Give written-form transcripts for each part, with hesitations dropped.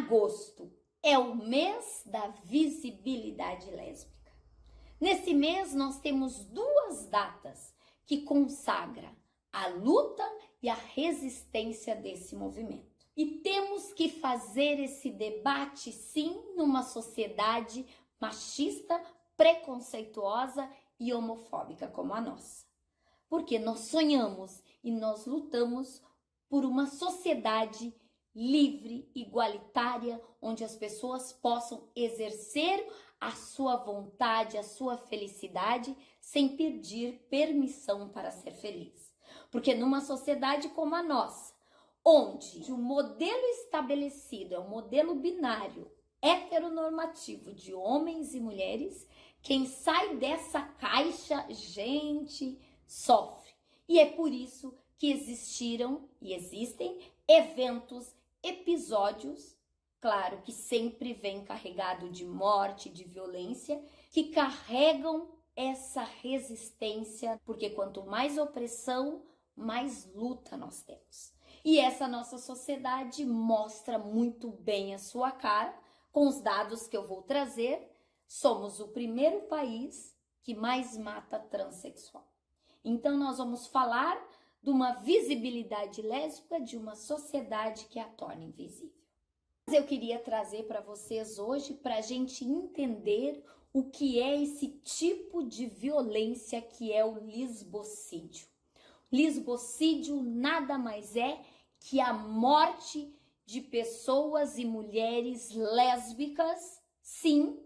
Agosto é o mês da visibilidade lésbica. Nesse mês nós temos duas datas que consagram a luta e a resistência desse movimento. E temos que fazer esse debate, sim, numa sociedade machista, preconceituosa e homofóbica como a nossa. Porque nós sonhamos e nós lutamos por uma sociedade livre, igualitária, onde as pessoas possam exercer a sua vontade, a sua felicidade, sem pedir permissão para ser feliz. Porque numa sociedade como a nossa, onde o modelo estabelecido é um modelo binário, heteronormativo de homens e mulheres, quem sai dessa caixa, gente, sofre. E é por isso que existiram e existem eventos, episódios, claro que sempre vem carregado de morte, de violência, que carregam essa resistência, porque quanto mais opressão, mais luta nós temos. E essa nossa sociedade mostra muito bem a sua cara, com os dados que eu vou trazer. Somos o primeiro país que mais mata transexual. Então nós vamos falar de uma visibilidade lésbica, de uma sociedade que a torna invisível. Eu queria trazer para vocês hoje para a gente entender o que é esse tipo de violência que é o lisbocídio. Lisbocídio nada mais é que a morte de pessoas e mulheres lésbicas, sim,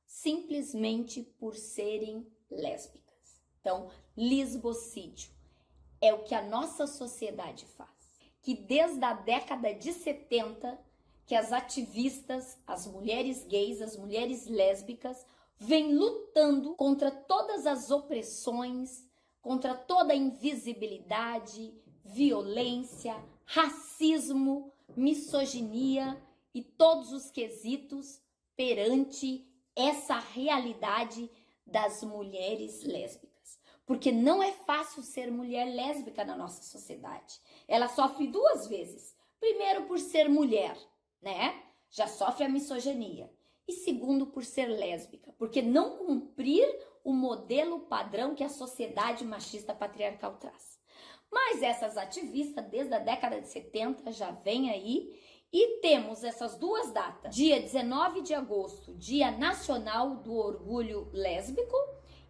simplesmente por serem lésbicas. Então, lisbocídio é o que a nossa sociedade faz. Que desde a década de 70, que as ativistas, as mulheres gays, as mulheres lésbicas, vêm lutando contra todas as opressões, contra toda a invisibilidade, violência, racismo, misoginia e todos os quesitos perante essa realidade das mulheres lésbicas. Porque não é fácil ser mulher lésbica na nossa sociedade. Ela sofre duas vezes. Primeiro, por ser mulher, né? Já sofre a misoginia. E segundo, por ser lésbica. Porque não cumprir o modelo padrão que a sociedade machista patriarcal traz. Mas essas ativistas, desde a década de 70, já vêm aí. E temos essas duas datas. Dia 19 de agosto, Dia Nacional do Orgulho Lésbico.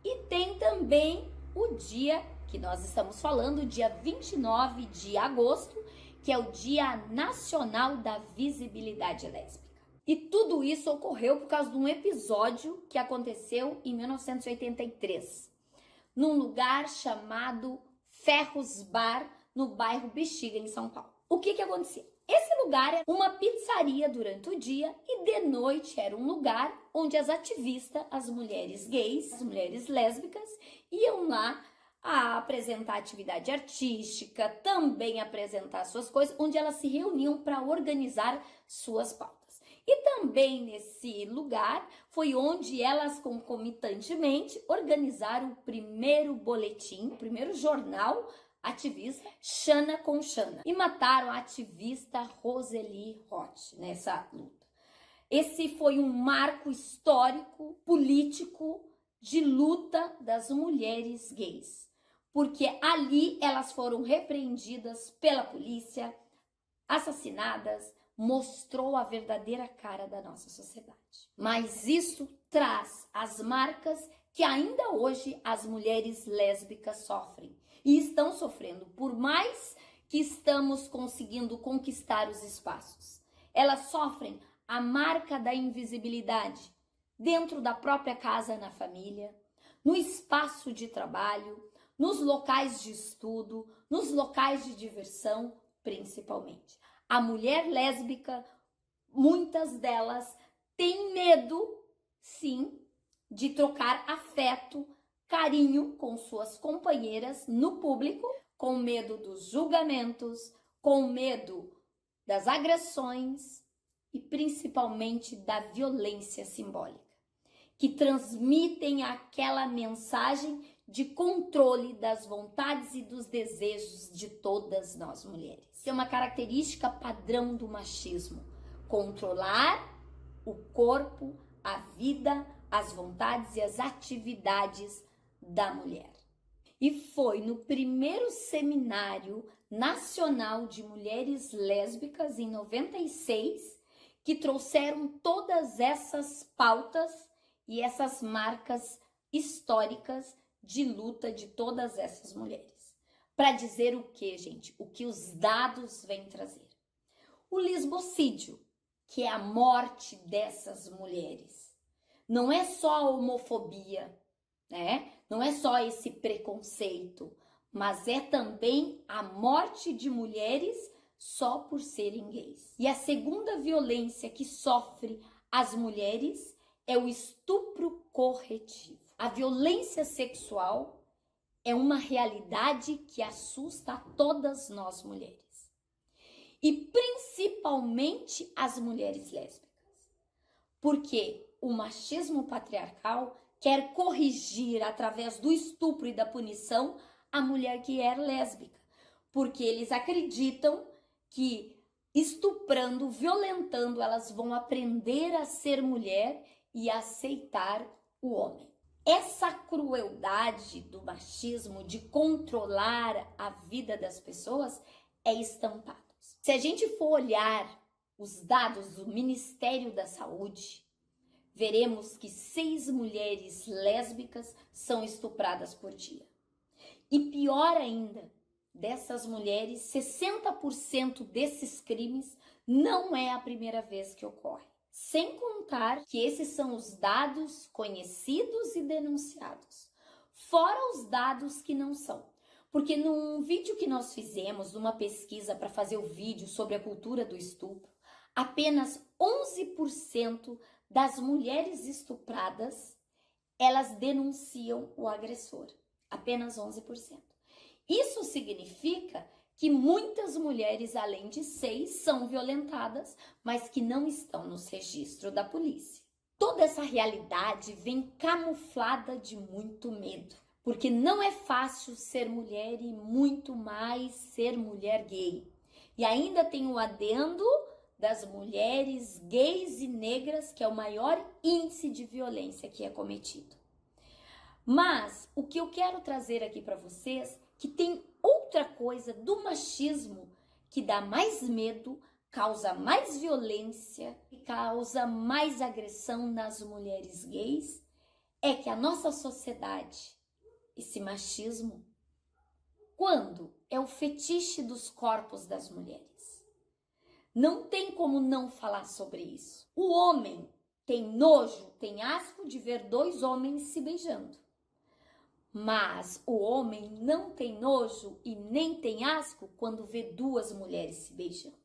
E tem também o dia que nós estamos falando, dia 29 de agosto, que é o Dia Nacional da Visibilidade Lésbica. E tudo isso ocorreu por causa de um episódio que aconteceu em 1983, num lugar chamado Ferros Bar, no bairro Bexiga, em São Paulo. O que acontecia? Esse lugar era uma pizzaria durante o dia e de noite era um lugar onde as ativistas, as mulheres gays, as mulheres lésbicas, iam lá a apresentar atividade artística, também apresentar suas coisas, onde elas se reuniam para organizar suas pautas. E também nesse lugar foi onde elas concomitantemente organizaram o primeiro boletim, o primeiro jornal ativista, Xana com Xana, e mataram a ativista Roseli Roth nessa luta. Esse foi um marco histórico, político, de luta das mulheres gays, porque ali elas foram repreendidas pela polícia, assassinadas, mostrou a verdadeira cara da nossa sociedade. Mas isso traz as marcas que ainda hoje as mulheres lésbicas sofrem e estão sofrendo, por mais que estamos conseguindo conquistar os espaços. Elas sofrem a marca da invisibilidade dentro da própria casa, na família, no espaço de trabalho, nos locais de estudo, nos locais de diversão, principalmente. A mulher lésbica, muitas delas têm medo, sim, de trocar afeto, carinho com suas companheiras no público, com medo dos julgamentos, com medo das agressões e principalmente da violência simbólica, que transmitem aquela mensagem de controle das vontades e dos desejos de todas nós mulheres. É uma característica padrão do machismo. controlar o corpo, a vida, as vontades e as atividades da mulher. E foi no primeiro Seminário Nacional de Mulheres Lésbicas, em 96, que trouxeram todas essas pautas e essas marcas históricas de luta de todas essas mulheres. Para dizer o que, gente? O que os dados vêm trazer. O lisbocídio, que é a morte dessas mulheres. Não é só a homofobia, né? Não é só esse preconceito, mas é também a morte de mulheres só por serem gays. E a segunda violência que sofre as mulheres é o estupro corretivo. A violência sexual é uma realidade que assusta a todas nós mulheres. E principalmente as mulheres lésbicas. Porque o machismo patriarcal quer corrigir através do estupro e da punição a mulher que é lésbica. Porque eles acreditam que estuprando, violentando, elas vão aprender a ser mulher e a aceitar o homem. Essa crueldade do machismo de controlar a vida das pessoas é estampada. Se a gente for olhar os dados do Ministério da Saúde, veremos que 6 mulheres lésbicas são estupradas por dia. E pior ainda, dessas mulheres, 60% desses crimes não é a primeira vez que ocorre. Sem contar que esses são os dados conhecidos e denunciados, fora os dados que não são. Porque num vídeo que nós fizemos, numa pesquisa para fazer o vídeo sobre a cultura do estupro, apenas 11% das mulheres estupradas, elas denunciam o agressor. Apenas 11%. Isso significa que muitas mulheres, além de 6, são violentadas, mas que não estão nos registros da polícia. Toda essa realidade vem camuflada de muito medo. Porque não é fácil ser mulher e muito mais ser mulher gay. E ainda tem o adendo das mulheres gays e negras, que é o maior índice de violência que é cometido. Mas o que eu quero trazer aqui para vocês, que tem outra coisa do machismo que dá mais medo, causa mais violência e causa mais agressão nas mulheres gays, é que a nossa sociedade, esse machismo, quando é o fetiche dos corpos das mulheres. Não tem como não falar sobre isso. O homem tem nojo, tem asco de ver 2 homens se beijando. Mas o homem não tem nojo e nem tem asco quando vê 2 mulheres se beijando.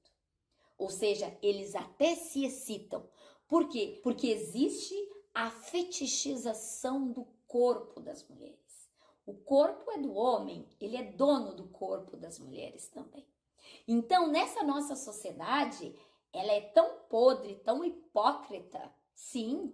Ou seja, eles até se excitam. Por quê? Porque existe a fetichização do corpo das mulheres. O corpo é do homem, ele é dono do corpo das mulheres também. Então, nessa nossa sociedade, ela é tão podre, tão hipócrita, sim,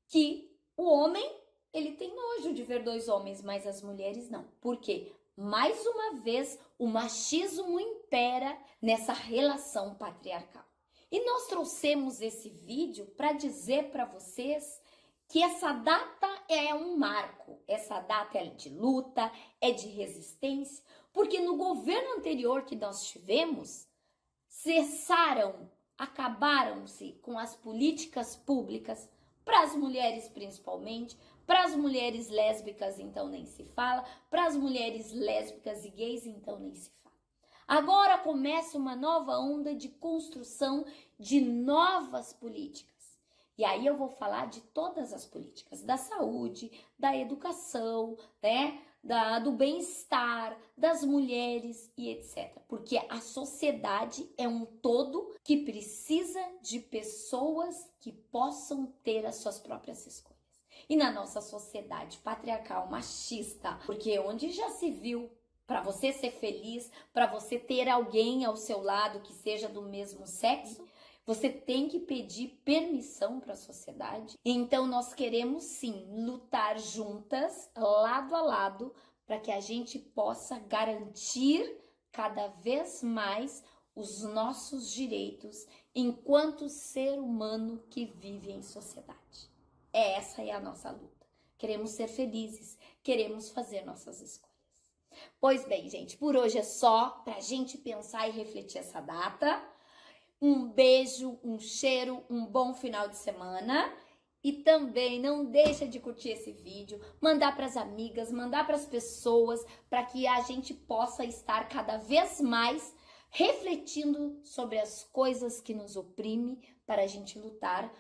que o homem, ele tem nojo de ver 2 homens, mas as mulheres não. Por quê? Mais uma vez, o machismo impera nessa relação patriarcal. E nós trouxemos esse vídeo para dizer para vocês que essa data é um marco, essa data é de luta, é de resistência, porque no governo anterior que nós tivemos, acabaram-se com as políticas públicas para as mulheres principalmente, para as mulheres lésbicas então nem se fala, para as mulheres lésbicas e gays então nem se fala. Agora começa uma nova onda de construção de novas políticas. E aí eu vou falar de todas as políticas, da saúde, da educação, né, do bem-estar, das mulheres e etc. Porque a sociedade é um todo que precisa de pessoas que possam ter as suas próprias escolhas. E na nossa sociedade patriarcal, machista, porque onde já se viu, para você ser feliz, para você ter alguém ao seu lado que seja do mesmo sexo, você tem que pedir permissão para a sociedade. Então, nós queremos sim lutar juntas, lado a lado, para que a gente possa garantir cada vez mais os nossos direitos enquanto ser humano que vive em sociedade. Essa é a nossa luta. Queremos ser felizes, queremos fazer nossas escolhas. Pois bem, gente, por hoje é só pra gente pensar e refletir essa data. Um beijo, um cheiro, um bom final de semana. E também não deixa de curtir esse vídeo, mandar para as amigas, mandar para as pessoas, para que a gente possa estar cada vez mais refletindo sobre as coisas que nos oprimem, para a gente lutar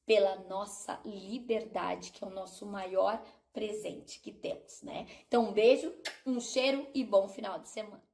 pela nossa liberdade, que é o nosso maior presente que temos, né? Então, um beijo, um cheiro e bom final de semana.